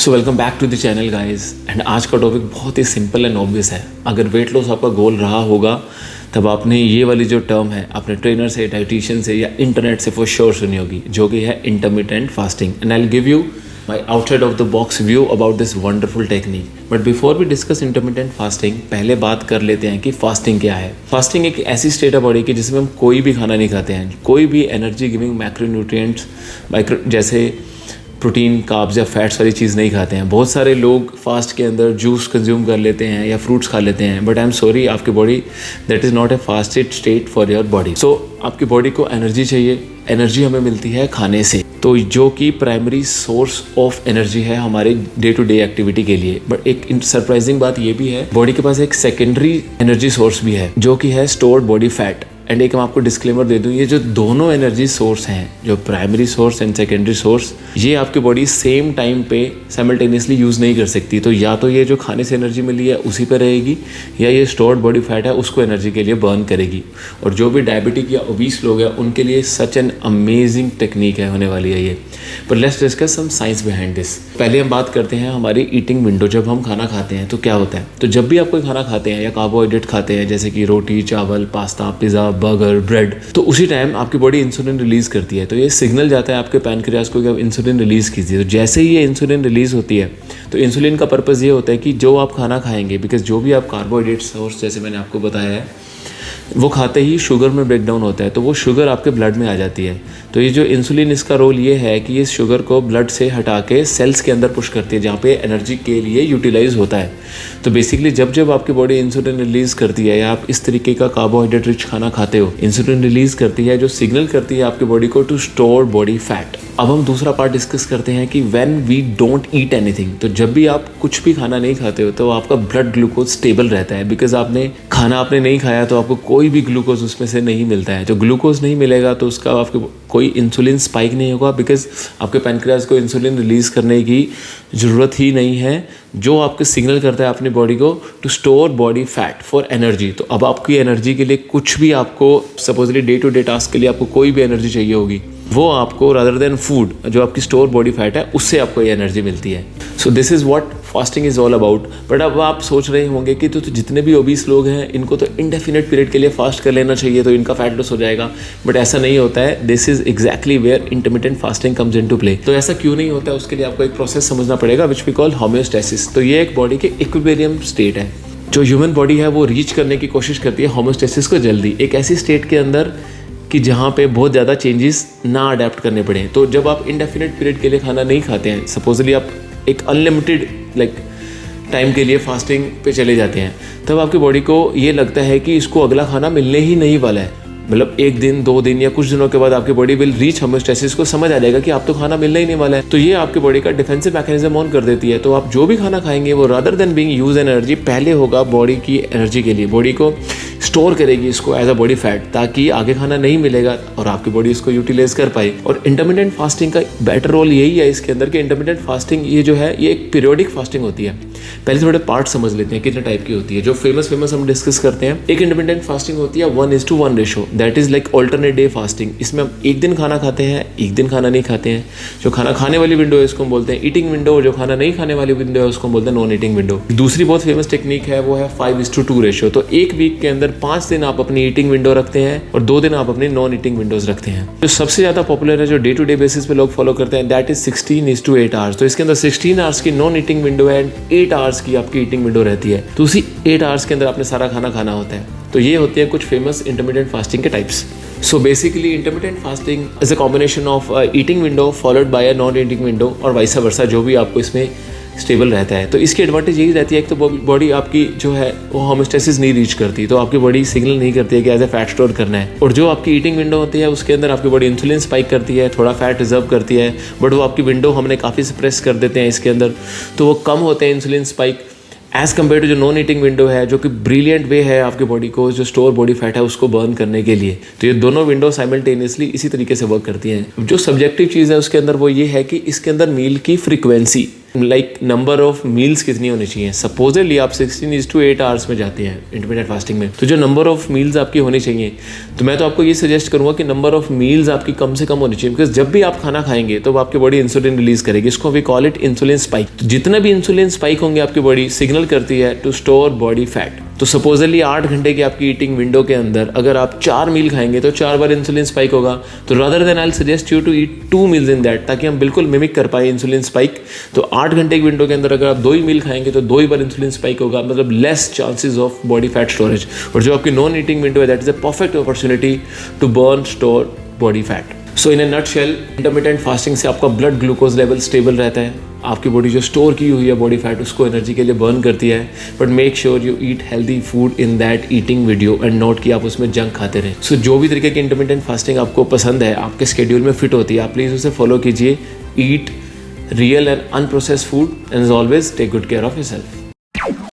So welcome back to the channel guys. And आज का topic बहुत ही सिंपल एंड ऑब्वियस है। अगर वेट लॉस आपका गोल रहा होगा तब आपने ये वाली जो टर्म है अपने ट्रेनर से, डाइटिशियन से या इंटरनेट से फॉर श्योर सुनी होगी, जो कि है intermittent fasting. And I will give you my outside of the box view about this wonderful technique. But before we discuss intermittent fasting, पहले बात कर लेते हैं कि फास्टिंग क्या है। फास्टिंग एक ऐसी स्टेट है बॉडी की जिसमें हम कोई भी खाना नहीं खाते हैं, कोई भी एनर्जी गिविंग मैक्रोन्यूट्रिएंट्स जैसे प्रोटीन, कार्ब्स या फैट्स वाली चीज़ नहीं खाते हैं। बहुत सारे लोग फास्ट के अंदर जूस कंज्यूम कर लेते हैं या फ्रूट्स खा लेते हैं, बट आई एम सॉरी, आपकी body that is not a fasted state for your body. So आपकी बॉडी को एनर्जी चाहिए, एनर्जी हमें मिलती है खाने से, तो जो कि प्राइमरी सोर्स ऑफ एनर्जी है हमारे डे टू डे एक्टिविटी के लिए। बट एक सरप्राइजिंग बात ये भी है, बॉडी के पास एक सेकेंडरी एनर्जी सोर्स भी है जो कि है स्टोर्ड बॉडी फैट। एंड एक मैं आपको डिस्क्लेमर दे दूं, ये जो दोनों एनर्जी सोर्स हैं, जो primary source and secondary source, ये आपकी बॉडी सेम टाइम पे साइमल्टेनियसली यूज़ नहीं कर सकती। तो या तो ये जो खाने से एनर्जी मिली है उसी पे रहेगी, या ये स्टोर्ड बॉडी फैट है उसको एनर्जी के लिए बर्न करेगी। और जो भी डायबिटिक या ओबीस लोग हैं उनके लिए सच एन अमेजिंग टेक्निक है होने वाली है ये। पर let's discuss some science behind this. पहले हम बात करते हैं हमारी ईटिंग विंडो। जब हम खाना खाते हैं तो क्या होता है, तो जब भी आप कोई खाना खाते हैं या कार्बोहाइड्रेट खाते हैं जैसे कि रोटी, चावल, पास्ता, पिज़्ज़ा, बर्गर, ब्रेड, तो उसी टाइम आपकी बॉडी इंसुलिन रिलीज करती है। तो ये सिग्नल जाता है आपके पैनक्रियाज को कि आप इंसुलिन रिलीज कीजिए। तो जैसे ही ये इंसुलिन रिलीज होती है तो इंसुलिन का पर्पज़ ये होता है कि जो आप खाना खाएंगे, बिकॉज जो भी आप कार्बोहाइड्रेट सोर्स जैसे मैंने आपको बताया है वो खाते ही शुगर में ब्रेक डाउन होता है, तो वो शुगर आपके ब्लड में आ जाती है। तो ये जो इंसुलिन, इसका रोल ये है कि इस शुगर को ब्लड से हटा के सेल्स के अंदर पुश करती है जहाँ पे एनर्जी के लिए यूटिलाइज होता है। तो बेसिकली जब जब आपकी बॉडी इंसुलिन रिलीज करती है या आप इस तरीके का कार्बोहाइड्रेट रिच खाना खाते हो, इंसुलिन रिलीज करती है जो सिग्नल करती है आपकी बॉडी को टू स्टोर बॉडी फैट। अब हम दूसरा पार्ट डिस्कस करते हैं कि when we don't eat anything. तो जब भी आप कुछ भी खाना नहीं खाते हो तो आपका ब्लड ग्लूकोज स्टेबल रहता है, बिकॉज आपने नहीं खाया तो आपको कोई भी ग्लूकोज उसमें से नहीं मिलता है। जो ग्लूकोज नहीं मिलेगा तो उसका आपको कोई इंसुलिन स्पाइक नहीं होगा, बिकॉज आपके पैनक्रियाज को इंसुलिन रिलीज करने की ज़रूरत ही नहीं है, जो आपको सिग्नल करता है अपनी बॉडी को to store body fat for energy. तो अब आपकी एनर्जी के लिए कुछ भी, आपको supposedly day to day task के लिए आपको कोई भी एनर्जी चाहिए होगी, वो आपको रादर देन फूड, जो आपकी स्टोर बॉडी फैट है, उससे आपको ये एनर्जी मिलती है। So this is what fasting is all about. But अब आप सोच रहे होंगे कि तो जितने भी ओबीस लोग हैं इनको तो इंडेफिनिट पीरियड के लिए फास्ट कर लेना चाहिए तो इनका फैट लॉस हो जाएगा। बट ऐसा नहीं होता है। This is exactly where intermittent fasting comes into play. तो ऐसा क्यों नहीं होता है, उसके लिए आपको एक प्रोसेस समझना पड़ेगा विच वी कॉल होम्योस्टेसिस। तो ये एक बॉडी के इक्विलिब्रियम स्टेट है। जो ह्यूमन बॉडी है वो रीच करने की कोशिश करती है होम्योस्टेसिस को जल्दी, एक ऐसी स्टेट के अंदर कि जहाँ पे बहुत ज़्यादा चेंजेस ना अडेप्ट करने पड़े। तो जब आप इंडेफिनिट पीरियड के लिए खाना नहीं खाते हैं, सपोजली आप एक अनलिमिटेड टाइम के लिए फास्टिंग पे चले जाते हैं, तब आपकी बॉडी को ये लगता है कि इसको अगला खाना मिलने ही नहीं वाला है। मतलब एक दिन, 2 दिन या कुछ दिनों के बाद आपकी बॉडी विल रीच होम्योस्टेसिस, को समझ आ जाएगा कि आप तो खाना मिलना ही नहीं वाला है। तो ये आपकी बॉडी का डिफेंसिव मैकेनिज्म ऑन कर देती है। तो आप जो भी खाना खाएंगे वो rather than being use energy, पहले होगा बॉडी की एनर्जी के लिए, बॉडी को स्टोर करेगी इसको एज अ बॉडी फैट, ताकि आगे खाना नहीं मिलेगा और आपकी बॉडी इसको यूटिलाइज कर पाए। और इंटरमिटेंट फास्टिंग का बेटर रोल यही है इसके अंदर कि इंटरमिटेंट फास्टिंग ये जो है ये एक पीरियोडिक फास्टिंग होती है। पहले थोड़े पार्ट समझ लेते हैं कितने टाइप की होती है। जो फेमस हम डिस्कस करते हैं, एक इंटरमिटेंट फास्टिंग होती है 1:1 ratio, that is like alternate day fasting. इसमें हम एक दिन खाना खाते हैं, एक दिन खाना नहीं खाते हैं। जो खाना खाने वाली विंडो है इसको हम बोलते हैं ईटिंग विंडो, और जो खाना नहीं खाने वाली विंडो है उसको हम बोलते हैं नॉन ईटिंग विंडो। दूसरी बहुत फेमस टेक्निक है वो है 5:2 रेशो। तो एक वीक के अंदर 5 दिन आप अपनी ईटिंग विंडो रखते हैं और 2 दिन आप अपनी नॉन ईटिंग विंडोज रखते हैं। जो सबसे ज्यादा पॉपुलर है, जो डे टू डे बेसिस पे लोग फॉलो करते हैं, दैट इज 16:8 आवर्स। तो इसके अंदर 16 आवर्स की नॉन ईटिंग विंडो है एंड 8 आवर्स की आपकी ईटिंग विंडो रहती है। तो उसी 8 आवर्स के अंदर आपने सारा खाना खाना होता है। तो ये होते हैं कुछ फेमस इंटरमिटेंट फास्टिंग के types. So basically intermittent fasting is a combination of eating window followed by a non eating window और वाइस वर्सा, जो भी आपको इसमें स्टेबल रहता है। तो इसकी एडवांटेज यही रहती है, एक तो बॉडी आपकी जो है वो होम्योस्टेसिस नहीं रीच करती, तो आपकी बॉडी सिग्नल नहीं करती है कि एज ए फैट स्टोर करना है। और जो आपकी ईटिंग विंडो होती है उसके अंदर आपकी बॉडी इंसुलिन स्पाइक करती है, थोड़ा फैट रिजर्व करती है, बट वो आपकी विंडो हमने काफ़ी सप्रेस कर देते हैं इसके अंदर, तो वो कम होते हैं insulin spike as compare to जो नॉन ईटिंग विंडो है, जो कि ब्रिलियंट वे है आपकी बॉडी को जो स्टोर बॉडी फैट है उसको बर्न करने के लिए। तो ये दोनों विंडो साइमल्टेनियसली इसी तरीके से वर्क करती हैं। जो सब्जेक्टिव चीज़ है उसके अंदर वो ये है कि इसके अंदर मील की frequency, like number of meals कितनी होनी चाहिए। सपोजली आप 16:8 आवर्स में जाते हैं इंटरमिटेंट फास्टिंग में, तो जो नंबर ऑफ मील्स आपकी होनी चाहिए, तो मैं तो आपको ये सजेस्ट करूँगा कि नंबर ऑफ मील्स आपकी कम से कम होनी चाहिए, बिकॉज जब भी आप खाना खाएंगे तो आपकी बॉडी इंसुलिन रिलीज करेगी। इसको we call it insulin spike. तो जितना भी इंसुलिन स्पाइक होंगे आपकी बॉडी सिग्नल करती है टू स्टोर बॉडी फैट। तो सपोजली 8 घंटे की आपकी ईटिंग विंडो के अंदर अगर आप 4 मील खाएंगे तो 4 बार इंसुलिन स्पाइक होगा। तो rather than I will suggest you to eat 2 meals in that, ताकि हम बिल्कुल मिमिक कर पाए इंसुलिन स्पाइक। तो 8 घंटे की विंडो के अंदर अगर आप 2 ही मील खाएंगे तो 2 ही बार इंसुलिन स्पाइक होगा, मतलब less chances of body fat storage. और जो आपकी नॉन ईटिंग विंडो है that is a perfect opportunity to burn store body fat. So in a nutshell, intermittent fasting से आपका ब्लड ग्लूकोज लेवल स्टेबल रहता है, आपकी बॉडी जो स्टोर की हुई है बॉडी फैट उसको एनर्जी के लिए बर्न करती है। But make sure you eat healthy food in that eating video and note कि आप उसमें जंक खाते रहें। सो जो भी तरीके की इंटरमिटेंट फास्टिंग आपको पसंद है, आपके स्केड्यूल में फिट होती है, आप प्लीज़ उसे फॉलो कीजिए। Eat real and unprocessed food and as always take good care of yourself.